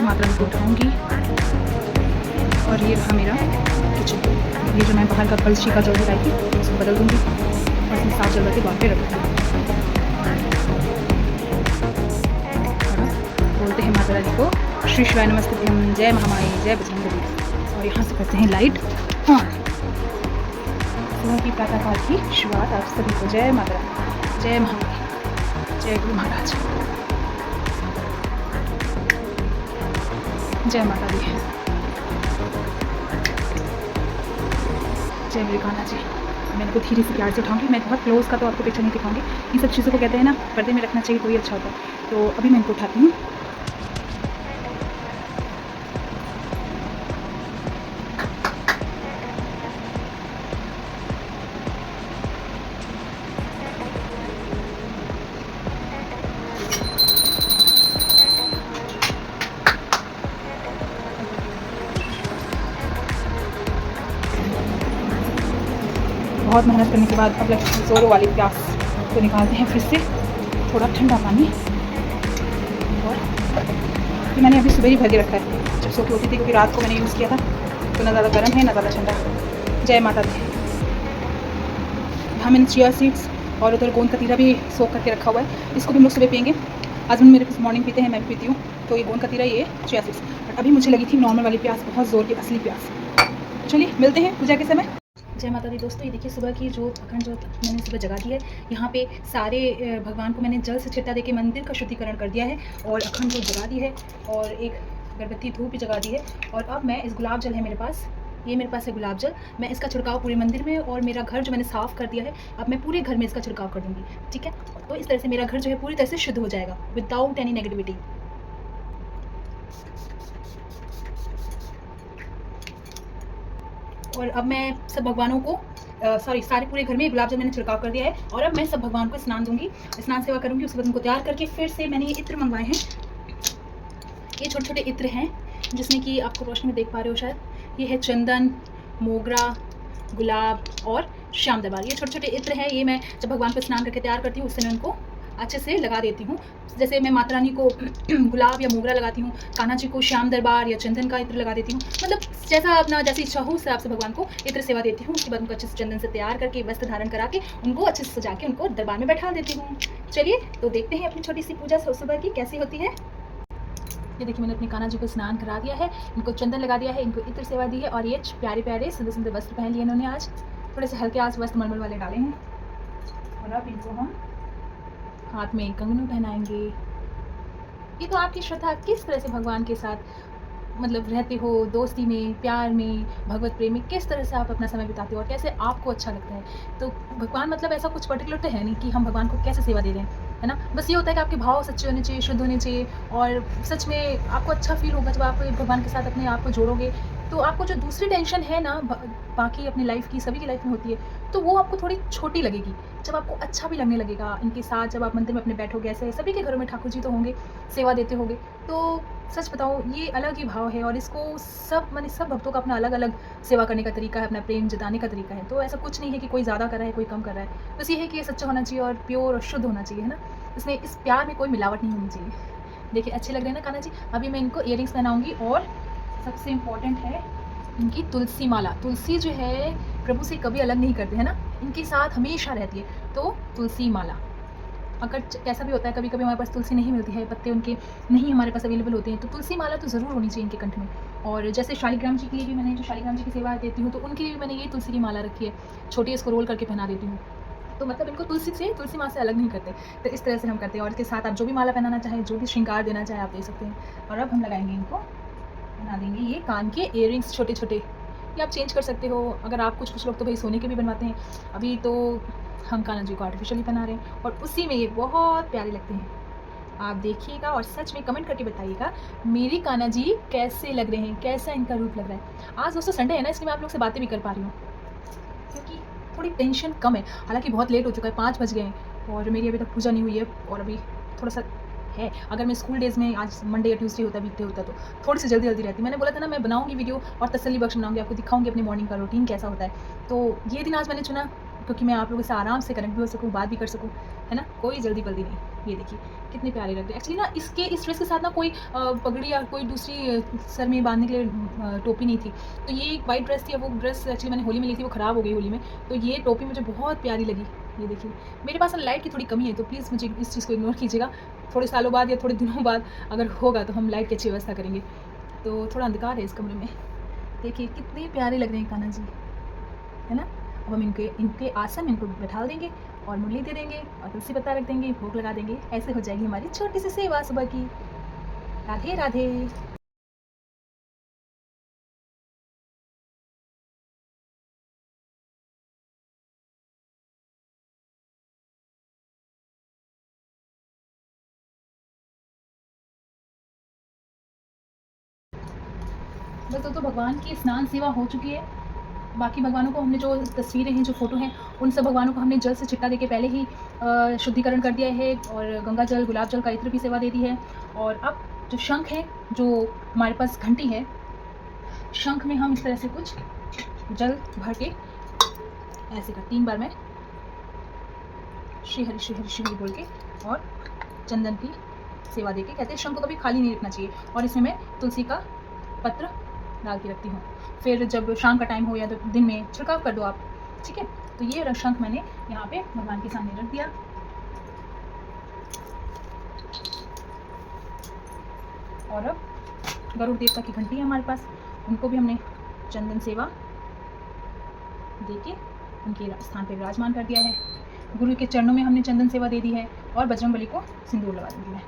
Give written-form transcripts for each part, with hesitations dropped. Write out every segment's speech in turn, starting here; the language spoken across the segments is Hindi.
मात्रा को उठाऊँगी और ये रहा मेरा किचन। ये जो मैं बाहर का कलशी का जो लाई थी उसको बदल दूँगी और इसमें साफ जगह के बाहर पे रख दूँगी। बोलते हैं माता रानी को श्री शिवाय नमस्ते, जय महामाई, जय बजरंगबली। और यहाँ से करते हैं लाइट ऑन। सुबह की प्रातःकाल की शुरुआत आप सभी को जय माता रानी, जय महामाई, जय गुरु महाराज, जय माता दी, जय मेरे कान्हा जी। मैं इनको धीरे से प्यार से उठाऊंगी। मैं बहुत क्लोज का तो आपको पिक्चर नहीं दिखाऊंगी। इन सब चीज़ों को कहते हैं ना पर्दे में रखना चाहिए तो ही अच्छा होता है। तो अभी मैं इनको उठाती हूँ। बहुत मेहनत करने के बाद अब लगता है जोरों वाली प्यास को निकालते हैं फिर से थोड़ा ठंडा पानी। और ये मैंने अभी सुबह ही भर के रखा है जब सो के उठी थी, क्योंकि रात को मैंने यूज़ किया था तो ना ज़्यादा गर्म है ना ज़्यादा ठंडा। जय माता दी। यहाँ मैंने चिया सीड्स और उधर गोंद कतीरा भी सोख करके रखा हुआ है। इसको भी हम लोग सुबह पियेंगे। आज हम मेरे पास मॉर्निंग पीते हैं, मैं भी पीती हूँ। तो ये गोंद कतीरा, ये चिया सीड्स। बट अभी मुझे लगी थी नॉर्मल वाली प्यास, बहुत ज़ोर की असली प्यास। चलिए मिलते हैं पूजा के समय। जय माता दी दोस्तों। ये देखिए सुबह की जोत, अखंड जोत मैंने सुबह जगा दी है। यहाँ पे सारे भगवान को मैंने जल से छिट्टा देके मंदिर का शुद्धिकरण कर दिया है और अखंड जोत जगा दी है और एक अगरबत्ती धूप भी जगा दी है। और अब मैं इस गुलाब जल है मेरे पास, ये मेरे पास है गुलाब जल, मैं इसका छिड़काव पूरे मंदिर में और मेरा घर जो मैंने साफ़ कर दिया है अब मैं पूरे घर में इसका छिड़काव कर दूँगी। ठीक है, तो इस तरह से मेरा घर जो है पूरी तरह से शुद्ध हो जाएगा विदाउट एनी नेगेटिविटी। और अब मैं सब भगवानों को सारे पूरे घर में गुलाब जल मैंने छिड़काव कर दिया है। और अब मैं सब भगवान को स्नान दूंगी, स्नान सेवा करूंगी। उसके बाद उनको तैयार करके फिर से मैंने ये इत्र मंगवाए हैं। ये छोटे छोटे इत्र हैं जिसमें कि आपको रोशनी में देख पा रहे हो शायद। ये है चंदन, मोगरा, गुलाब और श्याम दरबार। ये छोटे छोटे इत्र हैं। ये मैं जब भगवान को स्नान करके तैयार करती हूँ उससे मैं उनको अच्छे से लगा देती हूँ। जैसे मैं माता रानी को गुलाब या मोगरा लगाती हूँ, कान्हा जी को श्याम दरबार या चंदन का इत्र लगा देती हूँ। मतलब जैसा अपना जैसी इच्छा हो उस हिसाब से भगवान को इत्र सेवा देती हूँ। उसके बाद उनको अच्छे से चंदन से तैयार करके वस्त्र धारण करा के उनको अच्छे से सजा के उनको दरबार में बैठा देती हूँ। चलिए तो देखते हैं अपनी छोटी सी पूजा सुबह की कैसी होती है। ये देखिए मैंने अपने कान्हा जी को स्नान करा दिया है, इनको चंदन लगा दिया है, इनको इत्र सेवा दी है और ये प्यारे प्यारे सुंदर सुंदर वस्त्र पहन लिए इन्होंने। आज थोड़े से हल्के आज वस्त्र मलमल वाले डाले हैं। और अब इनको हम हाथ में कंगन पहनाएंगे। ये तो आपकी श्रद्धा किस तरह से भगवान के साथ मतलब रहते हो, दोस्ती में, प्यार में, भगवत प्रेम में, किस तरह से आप अपना समय बिताते हो और कैसे आपको अच्छा लगता है। तो भगवान मतलब ऐसा कुछ पर्टिकुलर तो है नहीं कि हम भगवान को कैसे सेवा दे रहे हैं, है ना। बस ये होता है कि आपके भाव सच्चे होने चाहिए, शुद्ध होने चाहिए और सच में आपको अच्छा फील होगा जब आप भगवान के साथ अपने आप को जोड़ोगे। तो आपको जो दूसरी टेंशन है ना बाकी अपनी लाइफ की, सभी की लाइफ में होती है, तो वो आपको थोड़ी छोटी लगेगी जब आपको अच्छा भी लगने लगेगा इनके साथ। जब आप मंदिर में अपने बैठोगे, ऐसे सभी के घरों में ठाकुर जी तो होंगे, सेवा देते होंगे, तो सच बताओ ये अलग ही भाव है। और इसको सब सब भक्तों का अपना अलग अलग सेवा करने का तरीका है, अपना प्रेम जताने का तरीका है। तो ऐसा कुछ नहीं है कि कोई ज़्यादा कर रहा है कोई कम कर रहा है। बस ये है कि ये सच्चा होना चाहिए और प्योर और शुद्ध होना चाहिए, है ना। इसमें इस प्यार में कोई मिलावट नहीं होनी चाहिए। देखिए अच्छे लग रहे हैं ना कान्हा जी। अभी मैं इनको इयररिंग्स पहनाऊँगी और सबसे इम्पॉर्टेंट है इनकी तुलसी माला। तुलसी जो है प्रभु से कभी अलग नहीं करते, है ना, इनके साथ हमेशा रहती है। तो तुलसी माला, अगर कैसा भी होता है, कभी कभी हमारे पास तुलसी नहीं मिलती है, पत्ते उनके नहीं हमारे पास अवेलेबल होते हैं, तो तुलसी माला तो ज़रूर होनी चाहिए इनके कंठ में। और जैसे शालिग्राम जी के लिए भी मैंने, जो शालिग्राम जी की सेवा देती हूँ, तो उनके लिए भी मैंने ये तुलसी की माला रखी है, छोटी, इसको रोल करके पहना देती हूँ। तो मतलब इनको तुलसी माँ से अलग नहीं करते। तो इस तरह से हम करते हैं, और इसके साथ आप जो भी माला पहनाना चाहें, जो भी श्रृंगार देना चाहें, आप दे सकते हैं। और अब हम लगाएंगे इनको, बना देंगे ये कान के इयररिंग्स छोटे छोटे। ये आप चेंज कर सकते हो, अगर आप कुछ लोग तो भाई सोने के भी बनवाते हैं। अभी तो हम कान्हा जी को आर्टिफिशियली बना रहे हैं, और उसी में ये बहुत प्यारे लगते हैं। आप देखिएगा और सच में कमेंट करके बताइएगा मेरी कान्हा जी कैसे लग रहे हैं, कैसा इनका रूप लग रहा है। आज दोस्तों संडे है ना, इसलिए मैं आप लोग से बातें भी कर पा रही हूँ, क्योंकि थोड़ी टेंशन कम है। हालांकि बहुत लेट हो चुका है, 5 बज गए हैं, और मेरी अभी तक पूजा नहीं हुई है, और अभी थोड़ा सा है। अगर मैं स्कूल डेज़ में, आज मंडे या ट्यूसडे होता, वीकडे होता, तो थोड़ी सी जल्दी रहती। मैंने बोला था ना, मैं बनाऊंगी वीडियो और तसल्ली बख्श बनाऊंगी, आपको दिखाऊंगी अपने मॉर्निंग का रूटीन कैसा होता है। तो ये दिन आज मैंने चुना क्योंकि मैं आप लोगों से आराम से कनेक्ट भी हो सकूँ, बात भी कर सकूँ, है ना, कोई जल्दी नहीं। ये देखिए कितने प्यारे लग रहे हैं। एक्चुअली ना, इस ड्रेस के साथ ना कोई पगड़ी या कोई दूसरी सर में बांधने के लिए टोपी नहीं थी। तो ये एक वाइट ड्रेस थी, वो ड्रेस एक्चुअली मैंने होली में ली थी, वो ख़राब हो गई होली में। तो ये टोपी मुझे बहुत प्यारी लगी। ये देखिए, मेरे पास लाइट की थोड़ी कमी है, तो प्लीज़ मुझे इस चीज़ को इग्नोर कीजिएगा। थोड़े सालों बाद या थोड़े दिनों बाद अगर होगा तो हम लाइट की अच्छी व्यवस्था करेंगे। तो थोड़ा अंधकार है इस कमरे में। देखिए कितने प्यारे लग रहे हैं कान्हा जी, है ना। अब हम इनके आसन इनको बैठा देंगे, और मुरली दे देंगे, और तुलसी पत्ता रख देंगे, भोग लगा देंगे। ऐसे हो जाएगी हमारी छोटी सी सेवा सुबह की। राधे राधे। बस तो भगवान की स्नान सेवा हो चुकी है। बाकी भगवानों को हमने, जो तस्वीरें हैं, जो फ़ोटो हैं, उन सब भगवानों को हमने जल से छिट्टा देके पहले ही शुद्धिकरण कर दिया है, और गंगा जल, गुलाब जल का इत्र की सेवा दे दी है। और अब जो शंख है, जो हमारे पास घंटी है, शंख में हम इस तरह से कुछ जल भर के ऐसे कर 3 बार में श्री हरि श्री हरि श्री हरि बोल के, और चंदन की सेवा दे के, कहते हैं शंख को कभी खाली नहीं रखना चाहिए। और इसमें मैं तुलसी का पत्र डाल के रखती हूँ। फिर जब शाम का टाइम हो या तो दिन में छिड़काव कर दो आप, ठीक है। तो ये शंख मैंने यहाँ पे भगवान के सामने रख दिया। और अब गरुड़ देवता की घंटी है हमारे पास, उनको भी हमने चंदन सेवा दे के उनके स्थान पे विराजमान कर दिया है। गुरु के चरणों में हमने चंदन सेवा दे दी है, और बजरंगबली को सिंदूर लगा दी है।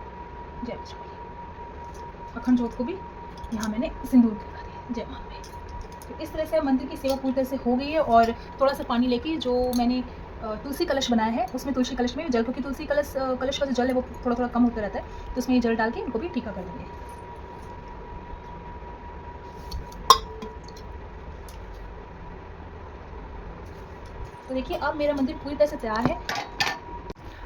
जय बजरंगबली। अखंड ज्योत को भी यहाँ मैंने सिंदूर लगा दिया। जय मां। तो इस तरह से मंदिर की सेवा पूरी तरह से हो गई है। और थोड़ा सा पानी लेके, जो मैंने तुलसी कलश बनाया है, उसमें तुलसी कलश में जल, क्योंकि तुलसी कलश का जो जल है वो थोड़ा थोड़ा कम होता रहता है, तो उसमें ये जल डाल के इनको भी टीका कर देंगे। तो देखिए अब मेरा मंदिर पूरी तरह से तैयार है।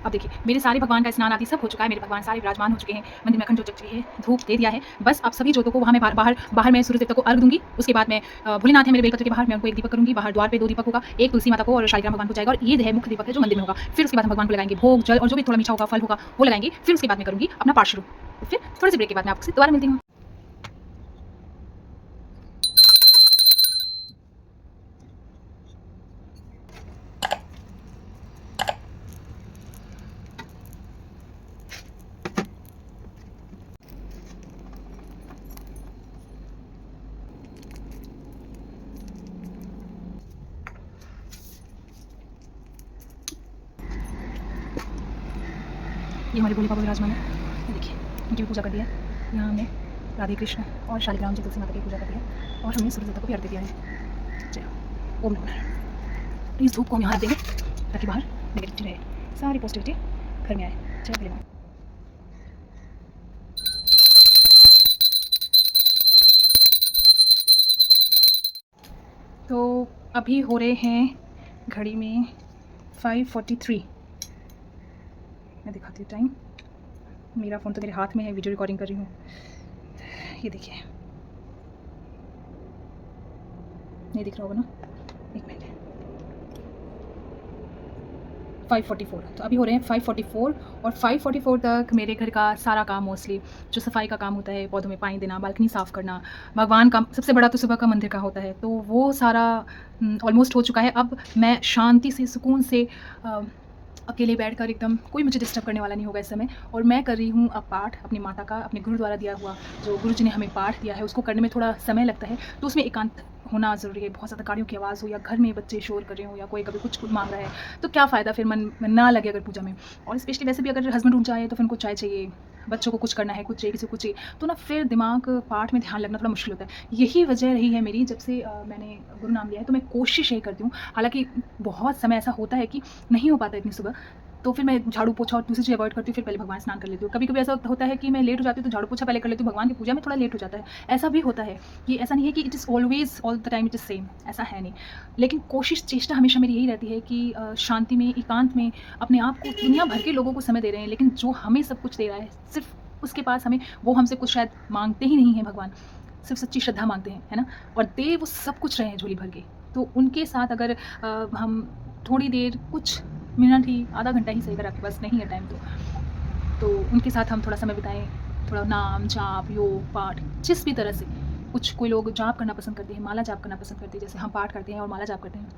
अब देखिए मेरे सारे भगवान का स्नान आदि सब हो चुका है, मेरे भगवान सारे विराजमान हो चुके हैं, मंदिर में अखंड ज्योत जग चुकी है, धूप दे दिया है। बस अब सभी ज्योतों को वहाँ मैं बाहर मैं सूर्य देवता को अर्घ दूंगी। उसके बाद मैं भोलेनाथ है मेरे बेलपत्र के बाहर, मैं उनको एक दीपक करूंगी। बाहर द्वार पे 2 दीपक होगा, एक तुलसी माता को और शालिग्राम भगवान को जाएगा, और ये है मुख्य दीपक है जो मंदिर में होगा। फिर उसके बाद हम भगवान को लगाएंगे भोग, जल, और जो भी थोड़ा मीठा होगा, फल होगा, वो लगाएंगे। फिर उसके बाद मैं करूँगी अपना पाठ शुरू। फिर थोड़े से ब्रेक के बाद मैं आपसे दोबारा मिलती हूँ। ये हमारे भोले बाबा विराजमान है, ये देखिए इनकी भी पूजा कर दी है। यहाँ हमने राधे कृष्ण और शालिग्राम जी, तुलसी माता की पूजा कर दी है, और हमने सूर्य देवता को भी अर्घ्य दिया है। जय ओम नमः नारायण। तो इस धूप को हम यहाँ रख देंगे ताकि बाहर नेगेटिविटी रहे, सारी पॉजिटिविटी घर में आए। जय भोलेनाथ। तो अभी हो रहे हैं घड़ी में 5:43। मैं दिखाती हूँ टाइम, मेरा फ़ोन तो मेरे हाथ में है, वीडियो रिकॉर्डिंग कर रही हूँ। ये देखिए, नहीं दिख रहा होगा ना, 1 मिनट। 5:44, तो अभी हो रहे हैं 5:44 और 5:44 तक मेरे घर का सारा काम मोस्टली जो सफाई का काम होता है, पौधों में पानी देना, बालकनी साफ़ करना, भगवान का सबसे बड़ा तो सुबह का मंदिर का होता है, तो वो सारा ऑलमोस्ट हो चुका है। अब मैं शांति से, सुकून से अकेले बैठकर एकदम कोई मुझे डिस्टर्ब करने वाला नहीं होगा इस समय, और मैं कर रही हूँ अब पाठ अपनी माता का, अपने गुरु द्वारा दिया हुआ, जो गुरु जी ने हमें पाठ दिया है उसको करने में थोड़ा समय लगता है, तो उसमें एकांत होना ज़रूरी है। बहुत ज़्यादा गाड़ियों की आवाज़ हो या घर में बच्चे शोर कर रहे हो या कोई कभी कुछ मांग रहा है, तो क्या फ़ायदा, फिर मन ना लगे अगर पूजा में। और स्पेशली वैसे भी अगर हस्बैंड उठ जाए तो फिर उनको चाय चाहिए, बच्चों को कुछ करना है, कुछ चाहिए, किसी को कुछ चाहिए, तो ना फिर दिमाग पाठ में ध्यान लगना थोड़ा मुश्किल होता है। यही वजह रही है मेरी, जब से मैंने गुरु नाम लिया है, तो मैं कोशिश यही करती हूँ, हालाँकि बहुत समय ऐसा होता है कि नहीं हो पाता इतनी सुबह, तो फिर मैं झाड़ू पोछा और दूसरी चीज़ अवॉइड करती हूँ, फिर पहले भगवान स्नान कर लेती हूँ। कभी-कभी ऐसा होता है कि मैं लेट हो जाती हूँ तो झाड़ू पोछा पहले कर लेती हूँ, भगवान की पूजा में थोड़ा लेट हो जाता है। ऐसा भी होता है, कि ऐसा नहीं है कि it is always all the time it is same, ऐसा है नहीं। लेकिन कोशिश, चेष्टा हमेशा मेरी यही रहती है कि शांति में, एकांत में अपने आप को, दुनिया भर के लोगों को समय दे रहे हैं, लेकिन जो हमें सब कुछ दे रहा है, सिर्फ़ उसके पास हमें, वो हमसे कुछ शायद माँगते ही नहीं हैं भगवान, सिर्फ़ सच्ची श्रद्धा माँगते हैं, है ना? और दे वो सब कुछ रहे हैं झोली भर के। तो उनके साथ अगर हम थोड़ी देर, कुछ मिनट ही, आधा घंटा ही सही, अगर आपके पास नहीं है टाइम तो उनके साथ हम थोड़ा समय बिताएं, थोड़ा नाम जाप, योग पाठ, जिस भी तरह से। कुछ कोई लोग जाप करना पसंद करते हैं, माला जाप करना पसंद करते हैं, जैसे हम पाठ करते हैं और माला जाप करते हैं।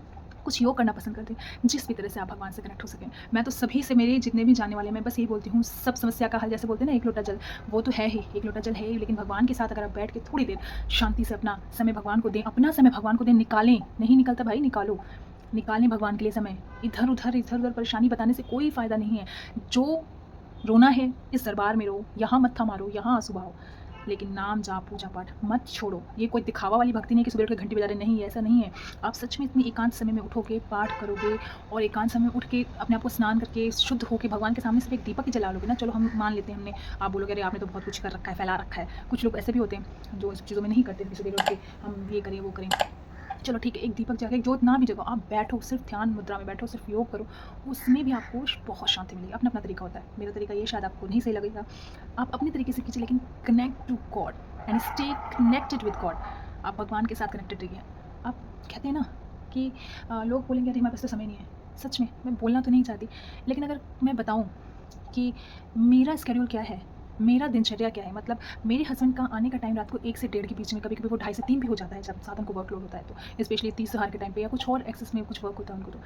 कुछ योग करना पसंद करते हैं, जिस भी तरह से आप भगवान से कनेक्ट हो सकें। मैं तो सभी से, मेरे जितने भी जाने वाले हैं, मैं बस यही बोलती हूँ, सब समस्या का हल, जैसे बोलते हैं ना, एक लोटा जल, वो तो है ही, एक लोटा जल है ही, लेकिन भगवान के साथ अगर आप बैठ के थोड़ी देर शांति से अपना समय भगवान को दें, अपना समय भगवान को दें, निकालें, नहीं निकलता भाई, निकालो, निकालें भगवान के लिए समय। इधर उधर परेशानी बताने से कोई फ़ायदा नहीं है। जो रोना है इस दरबार में रो, यहाँ मत्था मारो, यहाँ आंसू बहाओ, लेकिन नाम जाप, पूजा पाठ मत छोड़ो। ये कोई दिखावा वाली भक्ति नहीं कि सुबह उठ के घंटी बजा रहे, नहीं, ऐसा नहीं है। आप सच में इतनी एकांत समय में उठोगे, पाठ करोगे, और एकांत समय में उठ के अपने आप को स्नान करके शुद्ध होके भगवान के सामने सिर्फ एक दीपक ही जला लोगे ना, चलो हम मान लेते हैं हमने, आप बोलोगे अरे आपने तो बहुत कुछ कर रखा है, फैला रखा है। कुछ लोग ऐसे भी होते हैं जो इस चीज़ों में नहीं करते, सुबह उठ के हम ये करें वो करें, चलो ठीक है, एक दीपक जला, एक जोत ना भी जगो, आप बैठो, सिर्फ ध्यान मुद्रा में बैठो, सिर्फ योग करो, उसमें भी आपको बहुत शांति मिलेगी। अपना अपना तरीका होता है, मेरा तरीका ये शायद आपको नहीं सही लगेगा, आप अपने तरीके से कीजिए, लेकिन connect to God and stay connected with God. आप भगवान के साथ कनेक्टेड रहिए। आप कहते हैं ना कि लोग बोलेंगे अरे हमारे पास तो समय नहीं है, सच में मैं बोलना तो नहीं चाहती, लेकिन अगर मैं बताऊँ कि मेरा स्केड्यूल क्या है, मेरा दिनचर्या क्या है, मतलब मेरे हस्बैंड का आने का टाइम रात को 1 से 1:30 के बीच में, कभी-कभी वो 2:30 से 3 भी हो जाता है, जब साथ उनको वर्कलोड होता है तो, स्पेशली तीज त्योहार के टाइम पे या कुछ और एक्सेस में कुछ वर्क होता है उनको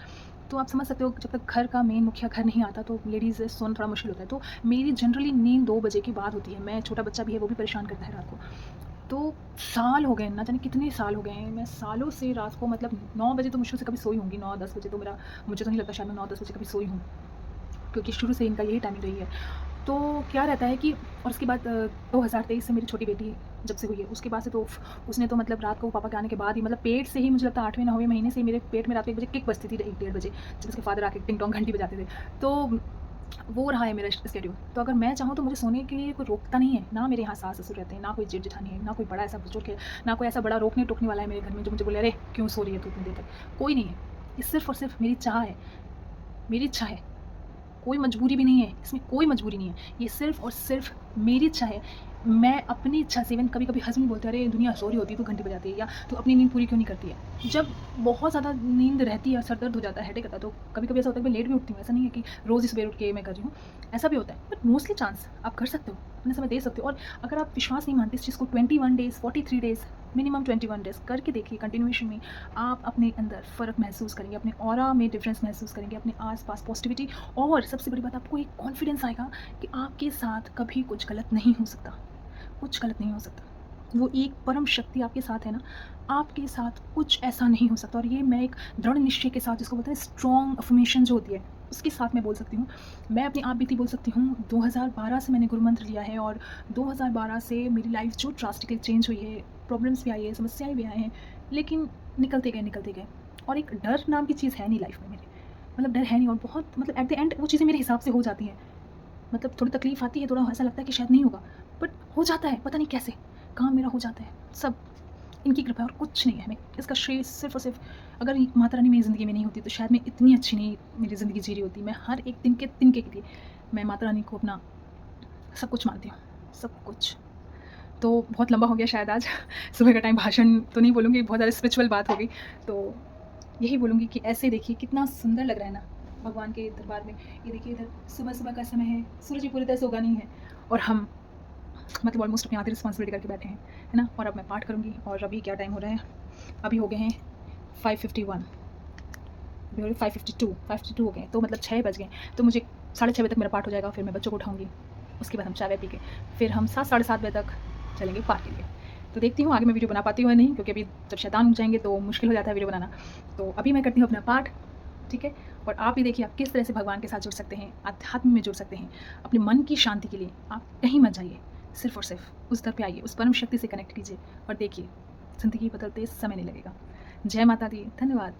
तो आप समझ सकते हो, जब तक घर का मेन मुखिया घर नहीं आता तो लेडीज़ सोना थोड़ा मुश्किल होता है। तो मेरी जनरली नींद 2 बजे की बाद होती है। मैं, छोटा बच्चा भी है, वो भी परेशान करता है रात को। तो साल हो गए, ना जाने कितने साल हो गए हैं, मैं सालों से रात को, मतलब 9 बजे तो मुश्किल से कभी सोई होंगी, 9-10 बजे तो मेरा, मुझे तो नहीं लगता शायद मैं 9-10 बजे कभी सोई हूँ, क्योंकि शुरू से इनका यही टाइमिंग रही है। तो क्या रहता है कि, और उसके बाद 2023 से मेरी छोटी बेटी जब से हुई है, उसके बाद से तो उसने तो मतलब रात को पापा के आने के बाद ही, मतलब पेट से ही मुझे लगता है 8वें 9वें महीने से ही मेरे पेट में रात को 1 बजे किक बजती थी, 1-1:30 बजे, जब उसके फादर आके टिंग टोंग घंटी बजाते थे। तो वो रहा है मेरा स्केड्यूल। तो अगर मैं चाहूँ तो मुझे सोने के लिए कोई रोकता नहीं है, ना मेरे यहाँ सास ससुर रहते हैं, ना कोई जेठ जेठानी है, ना कोई बड़ा ऐसा बुजुर्ग है, ना कोई ऐसा बड़ा रोकने टोकने वाला है मेरे घर में जो मुझे बोले अरे क्यों सो रही है तू इतनी देर तक, कोई नहीं है। ये सिर्फ़ और सिर्फ मेरी चाह है, मेरी इच्छा है, कोई मजबूरी भी नहीं है, इसमें कोई मजबूरी नहीं है, ये सिर्फ़ और सिर्फ मेरी इच्छा है। मैं अपनी इच्छा से, इवन कभी-कभी हस्बैंड बोलते हैं, "अरे दुनिया सो रही होती है, तू घंटी बजाती है, या तू अपनी नींद पूरी क्यों नहीं करती है?" जब बहुत ज़्यादा नींद रहती है, सर दर्द हो जाता है, हेडेक आता है, तो कभी-कभी ऐसा होता है कि मैं लेट भी उठती हूँ। ऐसा नहीं है कि रोज़ ही सवेरे उठ के मैं कर रही हूँ, ऐसा भी होता है। बट मोस्टली चांस आप कर सकते हो, अपना समय दे सकते हो। और अगर आप विश्वास नहीं मानते इस चीज़ को, 21 डेज़, 43 डेज़, मिनिमम 21 डेज़ करके देखिए कंटिन्यूएशन में, आप अपने अंदर फ़र्क महसूस करेंगे, अपने ऑरा में डिफरेंस महसूस करेंगे, अपने आस-पास पॉजिटिविटी, और सबसे बड़ी बात, आपको एक कॉन्फिडेंस आएगा कि आपके साथ कभी कुछ गलत नहीं हो सकता, कुछ गलत नहीं हो सकता। वो एक परम शक्ति आपके साथ है ना, आपके साथ कुछ ऐसा नहीं हो सकता। और ये मैं एक दृढ़ निश्चय के साथ, जिसको बोलते हैं स्ट्रॉन्ग अफर्मेशन जो होती है, उसके साथ मैं बोल सकती हूँ। मैं अपनी आप बीती बोल सकती हूँ, 2012 से मैंने गुरु मंत्र लिया है, और 2012 से मेरी लाइफ जो ड्रास्टिकली चेंज हुई है, प्रॉब्लम्स भी आई है, समस्याएं भी आई हैं, लेकिन निकलते गए। और एक डर नाम की चीज़ है नहीं लाइफ में मेरे, मतलब डर है नहीं, और बहुत, मतलब एट द एंड वो चीज़ें मेरे हिसाब से हो जाती हैं। मतलब थोड़ी तकलीफ आती है, थोड़ा ऐसा लगता है कि शायद नहीं होगा, बट हो जाता है, पता नहीं कैसे काम मेरा हो जाता है। सब इनकी कृपा है और कुछ नहीं है। मैं इसका श्रेय सिर्फ़ और सिर्फ, अगर माता रानी मेरी ज़िंदगी में नहीं होती तो शायद मैं इतनी अच्छी नहीं मेरी ज़िंदगी जी रही होती। मैं हर एक दिन के तिनके के लिए मैं माता रानी को अपना सब कुछ मानती हूँ, सब कुछ। तो बहुत लंबा हो गया शायद आज सुबह का टाइम, भाषण तो नहीं बोलूँगी, बहुत ज़्यादा स्पिरिचुअल बात हो गई। तो यही बोलूँगी कि ऐसे देखिए कितना सुंदर लग रहा है ना, भगवान के दरबार में। ये देखिए इधर सुबह सुबह का समय है, सूरज भी पूरी तरह से उगा नहीं है और हम मतलब ऑलमोस्ट अपनी आधी रिस्पॉन्सिबिलिटी करके बैठे हैं, है ना। और अब मैं पाठ करूँगी। और अभी क्या टाइम हो रहा है, अभी हो गए हैं 5:51, अभी हो गए 5:52 हो गए, तो मतलब 6 बज गए। तो मुझे 6:30 बजे तक मेरा पाठ हो जाएगा, फिर मैं बच्चों को उठाऊँगी, उसके बाद हम चाय वाय पी के फिर हम 7 साढ़े 7 बजे तक चलेंगे पार्क के लिए। तो देखती हूँ आगे मैं वीडियो बना पाती हूँ या नहीं, क्योंकि अभी जब शैतान उठ जाएंगे तो मुश्किल हो जाता है वीडियो बनाना। तो अभी मैं करती हूँ अपना पाठ, ठीक है। और आप भी देखिए आप किस तरह से भगवान के साथ जुड़ सकते हैं, अध्यात्म में जुड़ सकते हैं। अपने मन की शांति के लिए आप कहीं मत जाइए, सिर्फ और सिर्फ उस दर पे आइए, उस परम शक्ति से कनेक्ट कीजिए और देखिए ज़िंदगी बदलते समय नहीं लगेगा। जय माता दी, धन्यवाद।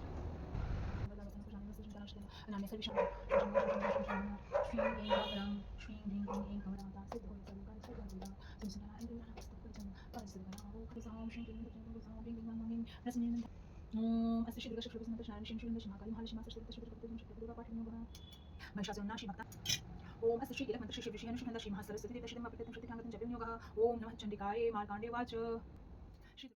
ओम अस्य श्री दुर्गा शुक्र प्रसन्न नारायण श्री श्री महाकाली महालक्ष्मी माता श्री दुर्गा शुक्र प्रसन्न शुक्र दुर्गा पाठ नमः महिषासुरनाशी माता। ओम अस्य श्री कीलक मंत्र श्री श्री विषयानुष्ठा श्री महासरस्वती देवी श्री प्रत्येक श्रुति ठांगतं जपं योगः। ओम नमः चंडिकाये मार्कांडे वाच।